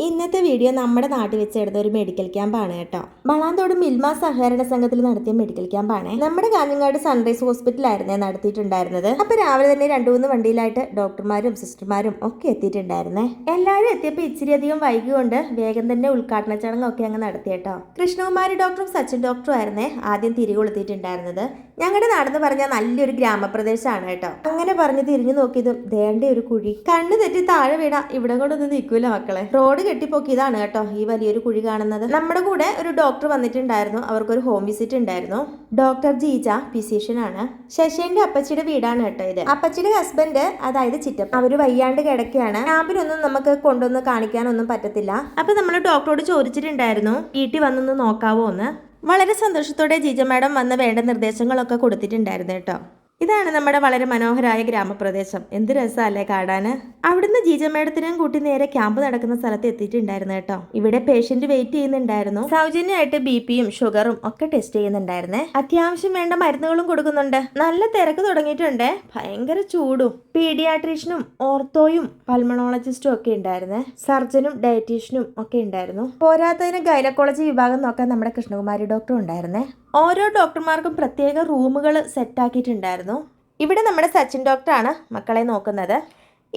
ഇന്നത്തെ വീഡിയോ നമ്മുടെ നാട്ടിൽ വെച്ചെടുത്ത ഒരു മെഡിക്കൽ ക്യാമ്പാണ് കേട്ടോ. വളാന്തോട് മിൽമ സഹകരണ സംഘത്തിൽ നടത്തിയ മെഡിക്കൽ ക്യാമ്പാണ്. നമ്മുടെ കാഞ്ഞങ്ങാട് സൺറൈസ് ഹോസ്പിറ്റലായിരുന്നേ നടത്തിയിട്ടുണ്ടായിരുന്നത്. അപ്പൊ രാവിലെ തന്നെ 2-3 വണ്ടിയിലായിട്ട് ഡോക്ടർമാരും സിസ്റ്റർമാരും ഒക്കെ എത്തിയിട്ടുണ്ടായിരുന്നേ. എല്ലാവരും എത്തിയപ്പോൾ ഇച്ചിരി അധികം വൈകിക്കൊണ്ട് വേഗം തന്നെ ഉദ്ഘാടന ചടങ്ങൊക്കെ അങ്ങ് നടത്തി കേട്ടോ. കൃഷ്ണകുമാരി ഡോക്ടറും സച്ചിൻ ഡോക്ടറും ആയിരുന്നേ ആദ്യം തിരികൊളുത്തിയിട്ടുണ്ടായിരുന്നത്. ഞങ്ങളുടെ നാടെന്ന് പറഞ്ഞാൽ നല്ലൊരു ഗ്രാമപ്രദേശമാണ് കേട്ടോ. അങ്ങനെ പറഞ്ഞ് തിരിഞ്ഞു നോക്കിയതും ദേണ്ട ഒരു കുഴി, കണ്ണ് തെറ്റി താഴെ വീണ ഇവിടെ കൊണ്ടൊന്നും നിൽക്കൂല മക്കളെ. റോഡ് കെട്ടിപ്പൊക്കിയതാണ് കേട്ടോ ഈ വലിയൊരു കുഴി കാണുന്നത്. നമ്മുടെ കൂടെ ഒരു ഡോക്ടർ വന്നിട്ടുണ്ടായിരുന്നു. അവർക്കൊരു ഹോം വിസിറ്റ് ഉണ്ടായിരുന്നു. ഡോക്ടർ ജീജ ഫിസിഷ്യൻ ആണ്. ശശിന്റെ അപ്പച്ചിയുടെ വീടാണ് കേട്ടോ ഇത്. അപ്പച്ചിയുടെ ഹസ്ബൻഡ് അതായത് ചിറ്റപ്പ അവര് വയ്യാണ്ട് കിടക്കുകയാണ്. ക്യാമ്പിലൊന്നും നമുക്ക് കൊണ്ടുവന്ന് കാണിക്കാനൊന്നും പറ്റത്തില്ല. അപ്പൊ നമ്മൾ ഡോക്ടറോട് ചോദിച്ചിട്ടുണ്ടായിരുന്നു വീട്ടിൽ വന്നൊന്ന് നോക്കാവോ എന്ന്. വളരെ സന്തോഷത്തോടെ ജീജ മാഡം വന്ന് വേണ്ട നിർദ്ദേശങ്ങളൊക്കെ കൊടുത്തിട്ടുണ്ടായിരുന്നു കേട്ടോ. ഇതാണ് നമ്മുടെ വളരെ മനോഹരമായ ഗ്രാമപ്രദേശം. എന്ത് രസമല്ലേ കാണാന്. അവിടുന്ന് ജീജ മേഡത്തിനും കൂട്ടി നേരെ ക്യാമ്പ് നടക്കുന്ന സ്ഥലത്ത് എത്തിയിട്ടുണ്ടായിരുന്നു കേട്ടോ. ഇവിടെ പേഷ്യന്റ് വെയിറ്റ് ചെയ്യുന്നുണ്ടായിരുന്നു. സൗജന്യമായിട്ട് ബിപിയും ഷുഗറും ഒക്കെ ടെസ്റ്റ് ചെയ്യുന്നുണ്ടായിരുന്നേ. അത്യാവശ്യം വേണ്ട മരുന്നുകളും കൊടുക്കുന്നുണ്ട്. നല്ല തിരക്ക് തുടങ്ങിയിട്ടുണ്ട്. ഭയങ്കര ചൂടും. പീഡിയാട്രീഷ്യനും ഓർത്തോയും പൾമണോളജിസ്റ്റും ഒക്കെ ഉണ്ടായിരുന്നേ. സർജനും ഡയറ്റീഷ്യനും ഒക്കെ ഉണ്ടായിരുന്നു. പോരാത്തതിന് ഗൈനക്കോളജി വിഭാഗം നോക്കാൻ നമ്മുടെ കൃഷ്ണകുമാരി ഡോക്ടർ ഉണ്ടായിരുന്നേ. ഓരോ ഡോക്ടർമാർക്കും പ്രത്യേക റൂമുകൾ സെറ്റാക്കിയിട്ടുണ്ടായിരുന്നു. ഇവിടെ നമ്മുടെ സച്ചിൻ ഡോക്ടറാണ് മക്കളെ നോക്കുന്നത്.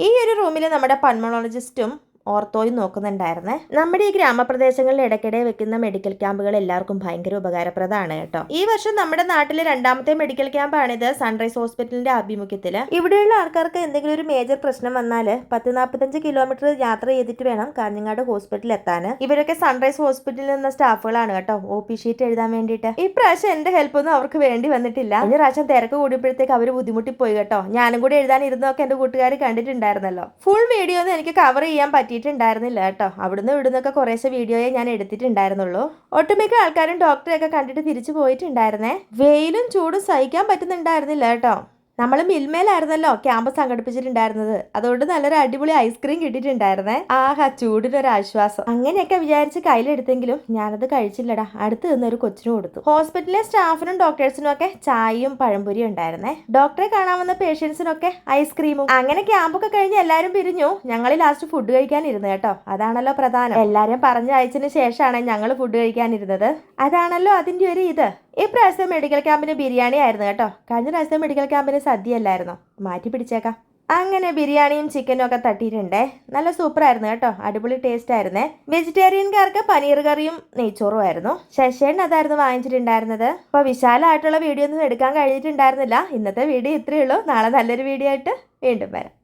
ഈ ഒരു റൂമിൽ നമ്മുടെ പൾമണോളജിസ്റ്റും ഓർത്തോയും നോക്കുന്നുണ്ടായിരുന്നേ. നമ്മുടെ ഈ ഗ്രാമപ്രദേശങ്ങളിൽ ഇടയ്ക്കിടെ വെക്കുന്ന മെഡിക്കൽ ക്യാമ്പുകൾ എല്ലാവർക്കും ഭയങ്കര ഉപകാരപ്രദമാണ് കേട്ടോ. ഈ വർഷം നമ്മുടെ നാട്ടിലെ 2ാമത്തെ മെഡിക്കൽ ക്യാമ്പാണിത് സൺറൈസ് ഹോസ്പിറ്റലിന്റെ ആഭിമുഖ്യത്തിൽ. ഇവിടെയുള്ള ആൾക്കാർക്ക് എന്തെങ്കിലും ഒരു മേജർ പ്രശ്നം വന്നാൽ 10-45 കിലോമീറ്റർ യാത്ര ചെയ്തിട്ട് വേണം കാഞ്ഞങ്ങാട് ഹോസ്പിറ്റലിൽ എത്താൻ. ഇവരൊക്കെ സൺറൈസ് ഹോസ്പിറ്റലിൽ നിന്ന സ്റ്റാഫുകളാണ് കേട്ടോ. OP ഷീറ്റ് എഴുതാൻ വേണ്ടിയിട്ട്. ഇപ്രാവശ്യം എന്റെ ഹെൽപ്പൊന്നും അവർക്ക് വേണ്ടി വന്നിട്ടില്ല. കഴിഞ്ഞ പ്രാവശ്യം തിരക്ക് കൂടിയപ്പോഴത്തേക്ക് അവർ ബുദ്ധിമുട്ടി പോയി കേട്ടോ. ഞാനും കൂടി എഴുതാനിരുന്നൊക്കെ എന്റെ കൂട്ടുകാർ കണ്ടിട്ടുണ്ടായിരുന്നല്ലോ. ഫുൾ വീഡിയോ ഒന്നും എനിക്ക് കവർ ചെയ്യാൻ ണ്ടായിരുന്നില്ല കേട്ടോ. അവിടുന്ന് ഇവിടുന്നൊക്കെ കുറേശ്ശെ വീഡിയോയെ ഞാൻ എടുത്തിട്ടുണ്ടായിരുന്നുള്ളൂ. ഒട്ടുമിക്ക ആൾക്കാരും ഡോക്ടറെയൊക്കെ കണ്ടിട്ട് തിരിച്ചു പോയിട്ടുണ്ടായിരുന്നേ. വെയിലും ചൂടും സഹിക്കാൻ പറ്റുന്നുണ്ടായിരുന്നില്ല കേട്ടോ. നമ്മൾ മിൽമേലായിരുന്നല്ലോ ക്യാമ്പ് സംഘടിപ്പിച്ചിട്ടുണ്ടായിരുന്നത്. അതുകൊണ്ട് നല്ലൊരു അടിപൊളി ഐസ്ക്രീം കിട്ടിയിട്ടുണ്ടായിരുന്നേ. ആഹാ, ചൂടിനൊരാശ്വാസം. അങ്ങനെയൊക്കെ വിചാരിച്ച് കയ്യിലെടുത്തെങ്കിലും ഞാനത് കഴിച്ചില്ലടാ. അടുത്ത് നിന്നൊരു കൊച്ചിനും കൊടുത്തു. ഹോസ്പിറ്റലിലെ സ്റ്റാഫിനും ഡോക്ടേഴ്സിനും ഒക്കെ ചായയും പഴംപൊരിയും ഉണ്ടായിരുന്നേ. ഡോക്ടറെ കാണാൻ വന്ന പേഷ്യൻസിനൊക്കെ ഐസ്ക്രീമും. അങ്ങനെ ക്യാമ്പൊക്കെ കഴിഞ്ഞ് എല്ലാവരും പിരിഞ്ഞു. ഞങ്ങൾ ലാസ്റ്റ് ഫുഡ് കഴിക്കാനിരുന്നു കേട്ടോ. അതാണല്ലോ പ്രധാനം. എല്ലാവരും പറഞ്ഞയച്ചതിന് ശേഷമാണ് ഞങ്ങൾ ഫുഡ് കഴിക്കാനിരുന്നത്. അതാണല്ലോ അതിൻ്റെ ഒരു ഇത്. ഈ പ്രാവശ്യം മെഡിക്കൽ ക്യാമ്പിന് ബിരിയാണി ആയിരുന്നു കേട്ടോ. കഴിഞ്ഞ പ്രാവശ്യം മെഡിക്കൽ ക്യാമ്പിന് സദ്യ അല്ലായിരുന്നോ. മാറ്റി പിടിച്ചേക്കാം. അങ്ങനെ ബിരിയാണിയും ചിക്കനും ഒക്കെ തട്ടിയിട്ടുണ്ടേ. നല്ല സൂപ്പറായിരുന്നു കേട്ടോ. അടിപൊളി ടേസ്റ്റ് ആയിരുന്നേ. വെജിറ്റേറിയൻകാർക്ക് പനീർ കറിയും നെയ്ച്ചോറും ആയിരുന്നു. ശശേൻ അതായിരുന്നു വാങ്ങിച്ചിട്ടുണ്ടായിരുന്നത്. അപ്പോൾ വിശാലമായിട്ടുള്ള വീഡിയോ ഒന്നും എടുക്കാൻ കഴിഞ്ഞിട്ടുണ്ടായിരുന്നില്ല. ഇന്നത്തെ വീഡിയോ ഇത്രയേ ഉള്ളൂ. നാളെ നല്ലൊരു വീഡിയോ ആയിട്ട് വീണ്ടും വരാം.